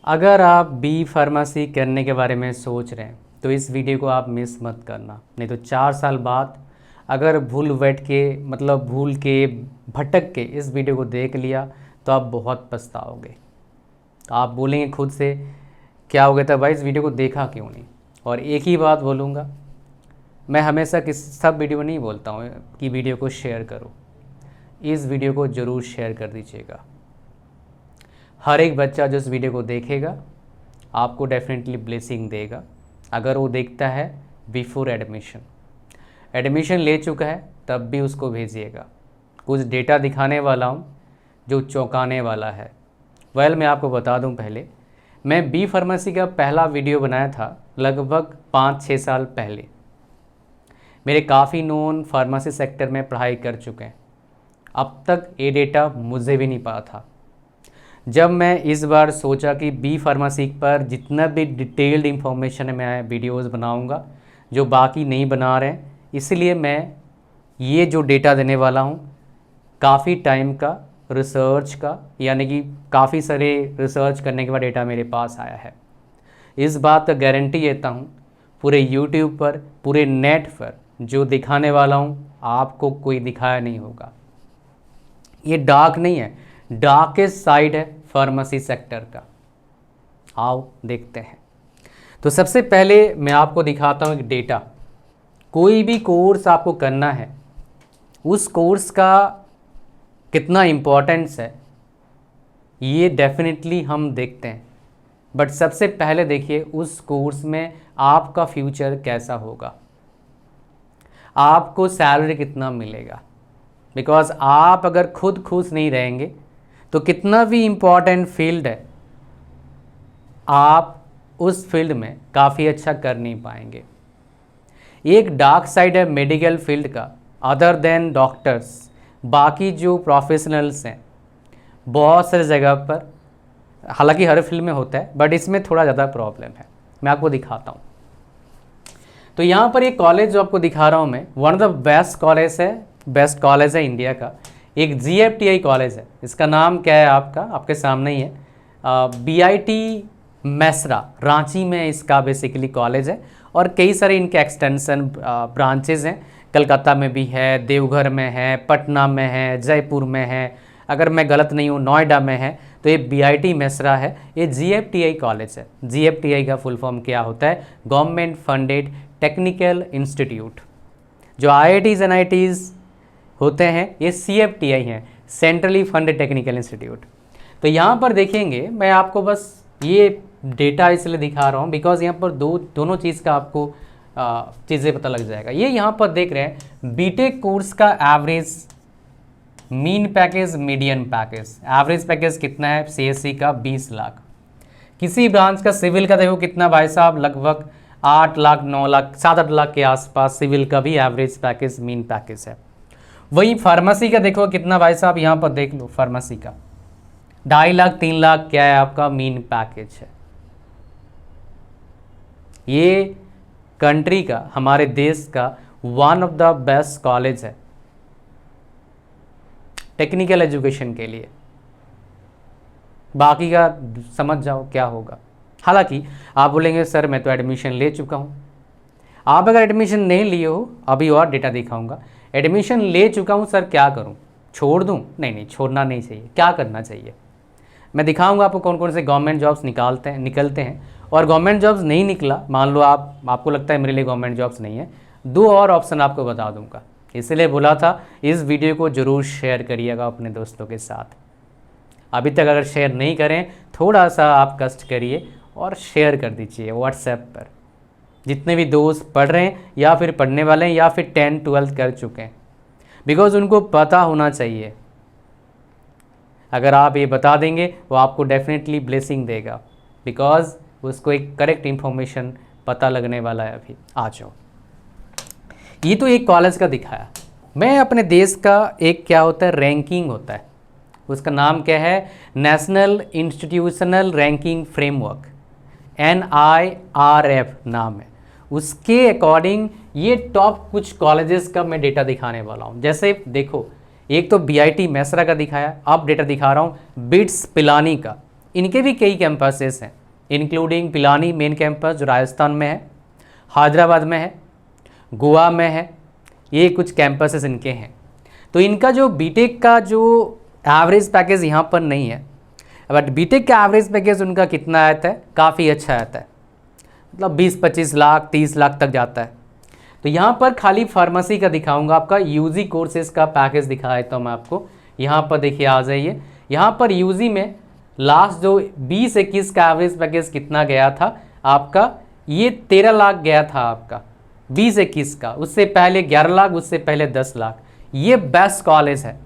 अगर आप B pharmacy करने के बारे में सोच रहे हैं तो इस वीडियो को आप मिस मत करना, नहीं तो 4 साल बाद अगर भूल के भटक के इस वीडियो को देख लिया तो आप बहुत पछताओगे। आप बोलेंगे खुद से क्या हो गया था भाई, इस वीडियो को देखा क्यों नहीं। और एक ही बात बोलूँगा, मैं हमेशा सब वीडियो में नहीं बोलता हूँ कि वीडियो को शेयर करो। इस वीडियो को ज़रूर शेयर कर दीजिएगा। हर एक बच्चा जो इस वीडियो को देखेगा आपको डेफिनेटली ब्लेसिंग देगा। अगर वो देखता है बिफोर एडमिशन ले चुका है तब भी उसको भेजिएगा। कुछ डेटा दिखाने वाला हूँ जो चौंकाने वाला है। मैं आपको बता दूँ, पहले मैं बी फार्मेसी का पहला वीडियो बनाया था लगभग 5-6 साल पहले। मेरे काफ़ी नोन फार्मेसी सेक्टर में पढ़ाई कर चुके हैं। अब तक ये डेटा मुझे भी नहीं पता था। जब मैं इस बार सोचा कि बी फार्मेसी पर जितना भी डिटेल्ड इन्फॉर्मेशन है मैं वीडियोस बनाऊंगा जो बाकी नहीं बना रहे हैं, इसलिए मैं ये जो डेटा देने वाला हूँ काफ़ी टाइम का रिसर्च का, यानी कि काफ़ी सारे रिसर्च करने के बाद डेटा मेरे पास आया है। इस बात का गारंटी देता हूँ, पूरे यूट्यूब पर, पूरे नेट पर जो दिखाने वाला हूँ आपको कोई दिखाया नहीं होगा। ये डार्क नहीं है, डार्केस्ट साइड है फार्मेसी सेक्टर का। आओ देखते हैं। तो सबसे पहले मैं आपको दिखाता हूँ एक डेटा। कोई भी कोर्स आपको करना है, उस कोर्स का कितना इम्पोर्टेंस है ये डेफिनेटली हम देखते हैं। बट सबसे पहले देखिए उस कोर्स में आपका फ्यूचर कैसा होगा, आपको सैलरी कितना मिलेगा। बिकॉज आप अगर खुद खुश नहीं रहेंगे तो कितना भी इम्पॉर्टेंट फील्ड है आप उस फील्ड में काफ़ी अच्छा कर नहीं पाएंगे। एक डार्क साइड है मेडिकल फील्ड का। अदर देन डॉक्टर्स, बाकी जो प्रोफेशनल्स हैं बहुत सारे जगह पर, हालांकि हर फील्ड में होता है बट इसमें थोड़ा ज़्यादा प्रॉब्लम है। मैं आपको दिखाता हूँ। तो यहाँ पर एक कॉलेज जो आपको दिखा रहा हूँ मैं, one of the best college है इंडिया का। एक GFTI कॉलेज है। इसका नाम क्या है आपके सामने ही है, BIT मेसरा, रांची में इसका बेसिकली कॉलेज है। और कई सारे इनके एक्सटेंशन ब्रांचेज हैं। कलकत्ता में भी है, देवघर में है, पटना में है, जयपुर में है, अगर मैं गलत नहीं हूँ नोएडा में है। तो ये BIT मेसरा है, ये GFTI कॉलेज है। GFTI का फुल फॉर्म क्या होता है? Government funded technical institute. जो IITs NITs होते हैं ये CFTI हैं, सेंट्रली फंडेड टेक्निकल इंस्टीट्यूट। तो यहाँ पर देखेंगे, मैं आपको बस ये डेटा इसलिए दिखा रहा हूँ बिकॉज यहाँ पर दोनों चीज़ का आपको चीज़ें पता लग जाएगा। ये यहाँ पर देख रहे हैं बीटेक कोर्स का average mean package, median package. Average package कितना है CSE का? 20 लाख। किसी ब्रांच का सिविल का देखो कितना भाई साहब, लगभग 8 लाख 9 लाख 7-8 लाख के आसपास सिविल का भी एवरेज पैकेज, मीन पैकेज है। वही फार्मेसी का देखो कितना भाई साहब, यहाँ पर देख लो फार्मेसी का 2.5 लाख 3 लाख क्या है आपका मीन पैकेज है। ये कंट्री का, हमारे देश का one of the best college है टेक्निकल एजुकेशन के लिए। बाकी का समझ जाओ क्या होगा। हालांकि आप बोलेंगे सर मैं तो एडमिशन ले चुका हूँ। आप अगर एडमिशन नहीं लिए हो, अभी और डेटा दिखाऊंगा। एडमिशन ले चुका हूँ सर, क्या करूँ? छोड़ दूँ? नहीं, छोड़ना नहीं चाहिए। क्या करना चाहिए मैं दिखाऊंगा आपको। कौन कौन से गवर्नमेंट जॉब्स निकलते हैं। और गवर्नमेंट जॉब्स नहीं निकला, मान लो आपको लगता है मेरे लिए गवर्नमेंट जॉब्स नहीं है, 2 और ऑप्शन आपको बता दूंगा। इसलिए बोला था इस वीडियो को ज़रूर शेयर करिएगा अपने दोस्तों के साथ। अभी तक अगर शेयर नहीं करें, थोड़ा सा आप कष्ट करिए और शेयर कर दीजिए व्हाट्सएप पर। जितने भी दोस्त पढ़ रहे हैं या फिर पढ़ने वाले हैं या फिर 10-12 कर चुके हैं, बिकॉज उनको पता होना चाहिए। अगर आप ये बता देंगे वो आपको डेफिनेटली ब्लेसिंग देगा, बिकॉज उसको एक करेक्ट इन्फॉर्मेशन पता लगने वाला है। अभी आ जाओ। ये तो एक कॉलेज का दिखाया। मैं अपने देश का एक क्या होता है रैंकिंग होता है, उसका नाम क्या है? National institutional ranking framework, NIRF नाम है। उसके अकॉर्डिंग ये टॉप कुछ कॉलेजेस का मैं डेटा दिखाने वाला हूँ। जैसे देखो, एक तो BIT मेसरा का दिखाया, अब डेटा दिखा रहा हूँ बिट्स पिलानी का। इनके भी कई कैंपसेस हैं, इंक्लूडिंग पिलानी मेन कैंपस जो राजस्थान में है, हैदराबाद में है, गोवा में है, ये कुछ कैंपसेस इनके हैं। तो इनका जो बीटेक का जो एवरेज पैकेज यहाँ पर नहीं है, बट बीटेक का एवरेज पैकेज उनका कितना आता है, काफ़ी अच्छा आता है, मतलब 20-25 लाख 30 लाख तक जाता है। तो यहाँ पर खाली फार्मेसी का दिखाऊंगा, आपका यूजी कोर्सेज का पैकेज दिखा देता हूँ मैं आपको। यहाँ पर देखिए आ जाइए, यहाँ पर यूजी में लास्ट जो 20-21 का एवरेज पैकेज कितना गया था आपका, ये 13 लाख गया था आपका 20-21 का। उससे पहले 11 लाख, उससे पहले 10 लाख। ये बेस्ट कॉलेज है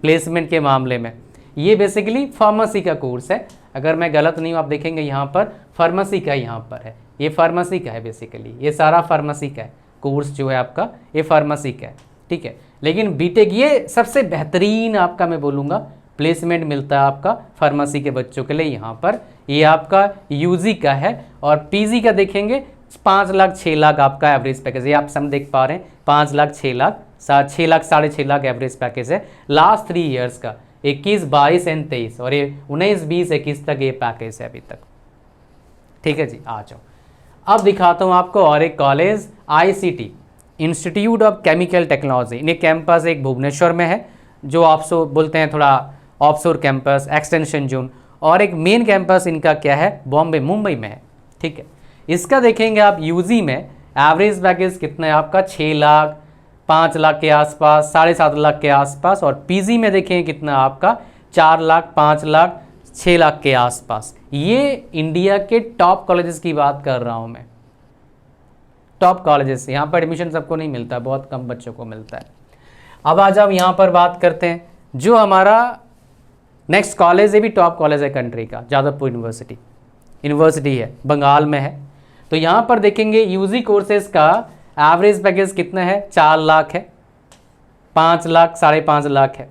प्लेसमेंट के मामले में। ये बेसिकली फार्मेसी का कोर्स है, अगर मैं गलत नहीं हूँ, आप देखेंगे यहाँ पर फार्मेसी का यहाँ पर है, ये फार्मेसी का है बेसिकली, ये सारा फार्मेसी का है कोर्स जो है आपका, ये फार्मेसी का है, ठीक है। लेकिन बीटेक ये सबसे बेहतरीन आपका मैं बोलूँगा प्लेसमेंट मिलता है आपका फार्मेसी के बच्चों के लिए यहाँ पर। ये आपका यूजी का है। और पीजी का देखेंगे 5 लाख 6 लाख आपका एवरेज पैकेज, ये आप सब देख पा रहे हैं, 5 लाख 6 लाख 6 लाख 6.5 लाख एवरेज पैकेज है लास्ट 3 ईयर्स का, 21, 22 एंड 23, और ये 19, 20, 21 तक ये पैकेज है अभी तक, ठीक है जी। आ जाओ, अब दिखाता हूँ आपको और एक college ICT, institute of chemical technology. इन्हें कैंपस एक भुवनेश्वर में है, जो ऑफशोर बोलते हैं, थोड़ा ऑफशोर कैंपस, एक्सटेंशन जोन, और एक मेन कैंपस इनका क्या है, बॉम्बे मुंबई में है, ठीक है। इसका देखेंगे आप यूजी में एवरेज पैकेज कितना है आपका, 6 लाख 5 लाख के आसपास, 7.5 लाख के आसपास। और पीजी में देखें कितना आपका, 4 लाख 5 लाख 6 लाख के आसपास। ये इंडिया के टॉप कॉलेजेस की बात कर रहा हूँ मैं, टॉप कॉलेजेस। यहाँ पर एडमिशन सबको नहीं मिलता, बहुत कम बच्चों को मिलता है। अब आज हम यहाँ पर बात करते हैं जो हमारा नेक्स्ट कॉलेज है, भी टॉप कॉलेज है कंट्री का, जादवपुर यूनिवर्सिटी है, बंगाल में है। तो यहाँ पर देखेंगे यूजी कोर्सेज का एवरेज पैकेज कितना है, 4 लाख है, 5 लाख 5.5 लाख है।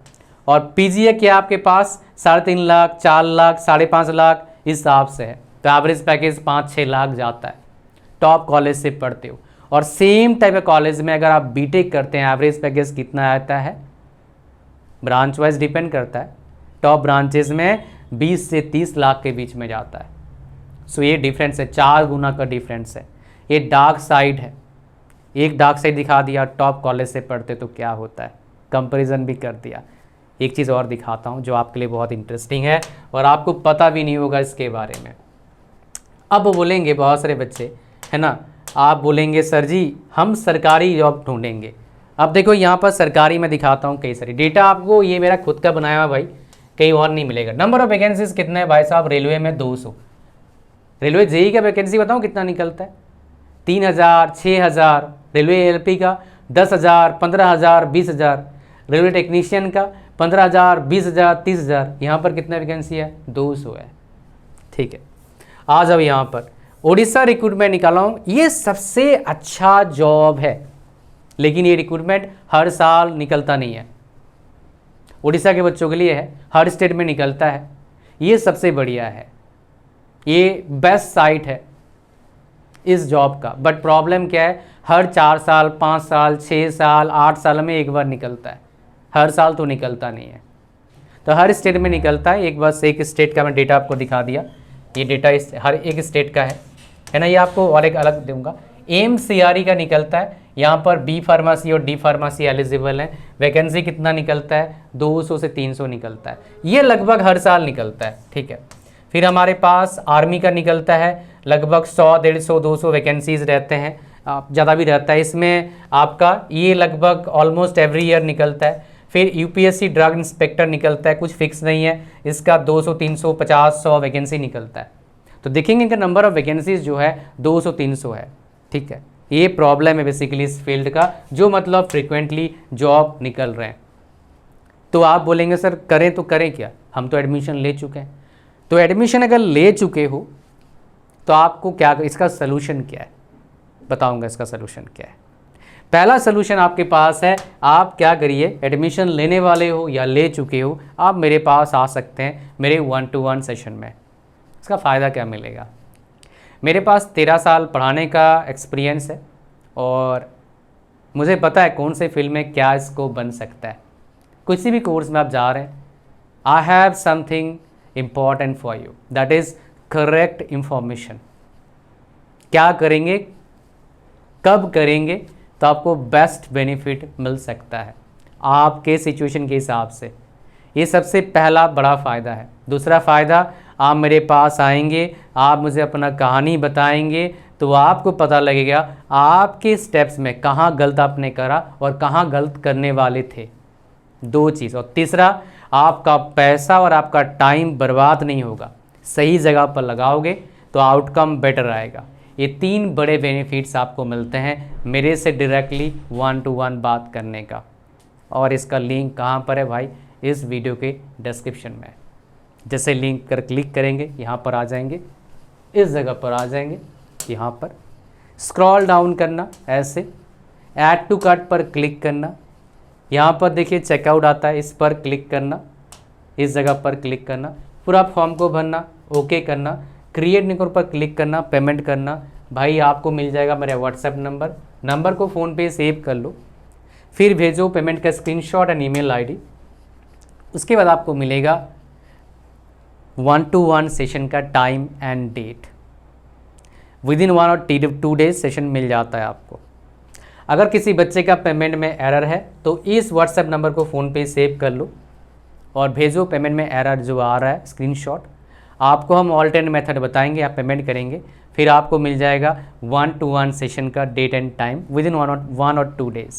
और पीजी है क्या आपके पास, 3.5 लाख 4 लाख 5.5 लाख इस हिसाब से है। तो एवरेज पैकेज 5-6 लाख जाता है टॉप कॉलेज से पढ़ते हो। और सेम टाइप के कॉलेज में अगर आप बीटेक करते हैं, एवरेज पैकेज कितना आता है, ब्रांच वाइज डिपेंड करता है। टॉप ब्रांचेस में 20 से 30 लाख के बीच में जाता है। सो ये डिफरेंस है, 4 गुना का डिफरेंस है। ये डार्क साइड है, एक डार्क साइड दिखा दिया, टॉप कॉलेज से पढ़ते तो क्या होता है, कंपैरिजन भी कर दिया। एक चीज़ और दिखाता हूँ जो आपके लिए बहुत इंटरेस्टिंग है और आपको पता भी नहीं होगा इसके बारे में। अब बोलेंगे बहुत सारे बच्चे, है ना, आप बोलेंगे सर जी हम सरकारी जॉब ढूंढेंगे। अब देखो यहाँ पर सरकारी में दिखाता हूँ कई सारी डेटा आपको, ये मेरा खुद का बनाया हुआ भाई, कहीं और नहीं मिलेगा। नंबर ऑफ वैकेंसीज कितने हैं भाई साहब, रेलवे में 200। रेलवे जेई का वैकेंसी बताऊँ कितना निकलता है, 3000, 6000। रेलवे एलपी का 10,000, 15,000, 20,000। रेलवे टेक्नीशियन का 15,000, 20,000, 30,000। यहाँ पर कितना वैकेंसी है, 200 है, ठीक है। आ जाओ यहाँ पर ओडिशा रिक्रूटमेंट निकाला हूँ, ये सबसे अच्छा जॉब है, लेकिन ये रिक्रूटमेंट हर साल निकलता नहीं है। ओडिशा के बच्चों के लिए है, हर स्टेट में निकलता है, ये सबसे बढ़िया है, ये बेस्ट साइट है इस जॉब का। बट प्रॉब्लम क्या है, हर 4 साल 5 साल 6 साल 8 साल में एक बार निकलता है, हर साल तो निकलता नहीं है। तो हर स्टेट में निकलता है, एक बस एक स्टेट का मैं डेटा आपको दिखा दिया, ये डेटा इस हर एक स्टेट का है ना। ये आपको और एक अलग दूंगा, एमसीआरई का निकलता है, यहाँ पर बी फार्मेसी और डी फार्मेसी एलिजिबल है। वैकेंसी कितना निकलता है, 200 से 300 निकलता है, ये लगभग हर साल निकलता है, ठीक है। फिर हमारे पास आर्मी का निकलता है, लगभग 100, 150, 200 वैकेंसीज रहते हैं, ज़्यादा भी रहता है इसमें आपका, ये लगभग ऑलमोस्ट एवरी ईयर निकलता है। फिर यूपीएससी ड्रग इंस्पेक्टर निकलता है, कुछ फिक्स नहीं है, इसका 200, 300, 50, 100 वैकेंसी निकलता है। तो देखेंगे इनका नंबर ऑफ वैकेंसीज जो है 200, 300 है, ठीक है। ये प्रॉब्लम है बेसिकली इस फील्ड का, जो मतलब फ्रिक्वेंटली जॉब निकल रहे हैं। तो आप बोलेंगे सर करें तो करें क्या, हम तो एडमिशन ले चुके हैं। तो एडमिशन अगर ले चुके हो तो आपको क्या, इसका सलूशन क्या है, बताऊंगा इसका सलूशन क्या है। पहला सलूशन आपके पास है, आप क्या करिए, एडमिशन लेने वाले हो या ले चुके हो, आप मेरे पास आ सकते हैं मेरे 1-to-1 सेशन में। इसका फ़ायदा क्या मिलेगा, मेरे पास 13 साल पढ़ाने का एक्सपीरियंस है और मुझे पता है कौन से फील्ड में क्या स्कोप बन सकता है। किसी भी कोर्स में आप जा रहे हैं, I have something important for you, that is correct information. क्या करेंगे, कब करेंगे, तो आपको बेस्ट बेनिफिट मिल सकता है आपके सिचुएशन के हिसाब से। ये सबसे पहला बड़ा फ़ायदा है। दूसरा फ़ायदा, आप मेरे पास आएंगे, आप मुझे अपना कहानी बताएंगे, तो आपको पता लगेगा आपके स्टेप्स में कहाँ गलत आपने करा और कहाँ गलत करने वाले थे, 2 चीज़। और तीसरा, आपका पैसा और आपका टाइम बर्बाद नहीं होगा, सही जगह पर लगाओगे तो आउटकम बेटर आएगा। ये 3 बड़े बेनिफिट्स आपको मिलते हैं मेरे से डायरेक्टली 1-to-1 बात करने का। और इसका लिंक कहाँ पर है भाई, इस वीडियो के डिस्क्रिप्शन में। जैसे लिंक कर क्लिक करेंगे, यहाँ पर आ जाएंगे, इस जगह पर आ जाएंगे, यहाँ पर स्क्रॉल डाउन करना, ऐसे ऐड टू कार्ट पर क्लिक करना, यहाँ पर देखिए चेकआउट आता है, इस पर क्लिक करना, इस जगह पर क्लिक करना, पूरा फॉर्म को भरना, ओके करना, क्रिएट न्यू पर क्लिक करना, पेमेंट करना। भाई आपको मिल जाएगा मेरा व्हाट्सएप नंबर को फ़ोन पे सेव कर लो, फिर भेजो पेमेंट का स्क्रीनशॉट एंड ईमेल आईडी। उसके बाद आपको मिलेगा 1-to-1 सेशन का टाइम एंड डेट। विदिन 1 और 2 डेज सेशन मिल जाता है आपको। अगर किसी बच्चे का पेमेंट में एरर है तो इस व्हाट्सएप नंबर को फ़ोन पे सेव कर लो और भेजो पेमेंट में एरर जो आ रहा है स्क्रीनशॉट। आपको हम ऑल्टरनेट मेथड बताएंगे, आप पेमेंट करेंगे, फिर आपको मिल जाएगा 1-to-1 सेशन का डेट एंड टाइम विदिन 1 और 2 डेज।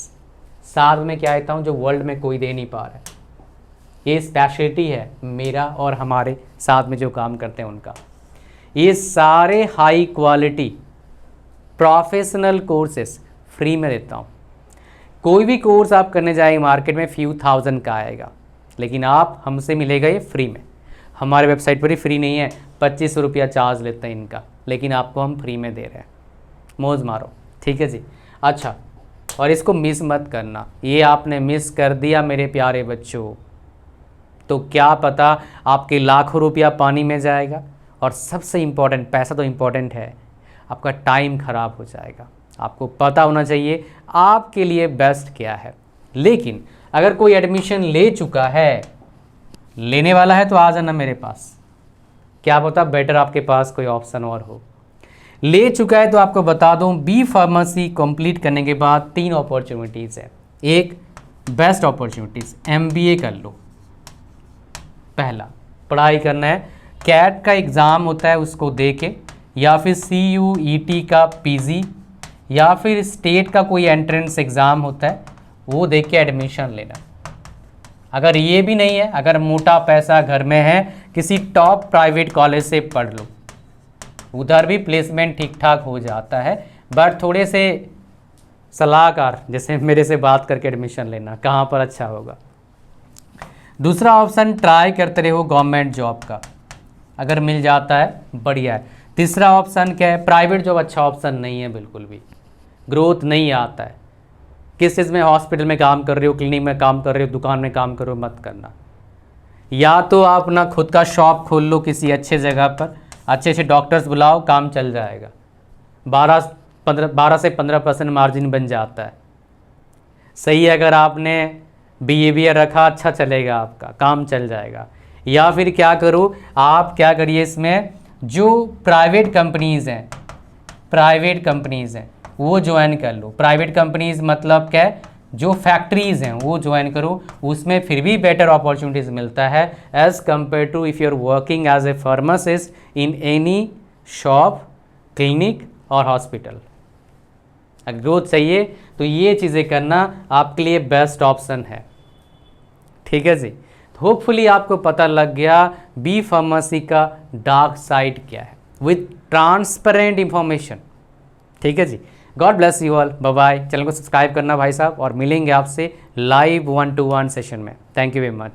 साथ में क्या कहता हूँ, जो वर्ल्ड में कोई दे नहीं पा रहा है, ये स्पेशलिटी है मेरा और हमारे साथ में जो काम करते हैं उनका। ये सारे high quality professional courses free में देता हूँ। कोई भी कोर्स आप करने जाएंगे मार्केट में few thousand का आएगा, लेकिन आप हमसे मिलेगा ये फ्री में। हमारे वेबसाइट पर ही फ्री नहीं है, 25 रुपया चार्ज लेते हैं इनका, लेकिन आपको हम फ्री में दे रहे हैं। मौज मारो, ठीक है जी। अच्छा, और इसको मिस मत करना। ये आपने मिस कर दिया मेरे प्यारे बच्चों तो क्या पता आपके लाखों रुपया पानी में जाएगा, और सबसे इम्पॉर्टेंट, पैसा तो इम्पॉर्टेंट है, आपका टाइम ख़राब हो जाएगा। आपको पता होना चाहिए आपके लिए बेस्ट क्या है। लेकिन अगर कोई एडमिशन ले चुका है, लेने वाला है, तो आ जाना मेरे पास, क्या पता बेटर आपके पास कोई ऑप्शन और हो। ले चुका है तो आपको बता दूं, बी फार्मेसी कंप्लीट करने के बाद 3 अपॉर्चुनिटीज़ है। एक बेस्ट अपॉर्चुनिटीज़, MBA कर लो। पहला पढ़ाई करना है, कैट का एग्ज़ाम होता है उसको दे के, या फिर CUET का PG, या फिर स्टेट का कोई एंट्रेंस एग्ज़ाम होता है वो दे के एडमिशन लेना। अगर ये भी नहीं है, अगर मोटा पैसा घर में है, किसी टॉप प्राइवेट कॉलेज से पढ़ लो, उधर भी प्लेसमेंट ठीक ठाक हो जाता है, बट थोड़े से सलाहकार जैसे मेरे से बात करके एडमिशन लेना, कहाँ पर अच्छा होगा। दूसरा ऑप्शन, ट्राई करते रहो गवर्नमेंट जॉब का, अगर मिल जाता है बढ़िया है। तीसरा ऑप्शन क्या है, प्राइवेट जॉब अच्छा ऑप्शन नहीं है, बिल्कुल भी ग्रोथ नहीं आता है। किस चीज़ में, हॉस्पिटल में काम कर रहे हो, क्लिनिक में काम कर रहे हो, दुकान में काम कर रहे हो, मत करना। या तो आप अपना खुद का शॉप खोल लो किसी अच्छे जगह पर, अच्छे अच्छे डॉक्टर्स बुलाओ, काम चल जाएगा। 12 से 15% मार्जिन बन जाता है। सही है, अगर आपने बिहेवियर रखा अच्छा चलेगा, आपका काम चल जाएगा। या फिर क्या करो, आप क्या करिए, इसमें जो प्राइवेट कंपनीज़ हैं वो ज्वाइन कर लो। प्राइवेट कंपनीज़ मतलब क्या है, जो फैक्ट्रीज़ हैं वो ज्वाइन करो, उसमें फिर भी बेटर अपॉर्चुनिटीज़ मिलता है as compare to if you are working as a pharmacist in any shop, clinic और हॉस्पिटल। अगर ग्रोथ चाहिए तो ये चीज़ें करना आपके लिए बेस्ट ऑप्शन है, ठीक है जी। होपफुली आपको पता लग गया बी फार्मेसी का डार्क साइड क्या है, विथ ट्रांसपेरेंट इंफॉर्मेशन, ठीक है जी। God bless you all, bye bye. Channel को सब्सक्राइब करना भाई साहब, और मिलेंगे आपसे लाइव 1-to-1 सेशन में। Thank you very much.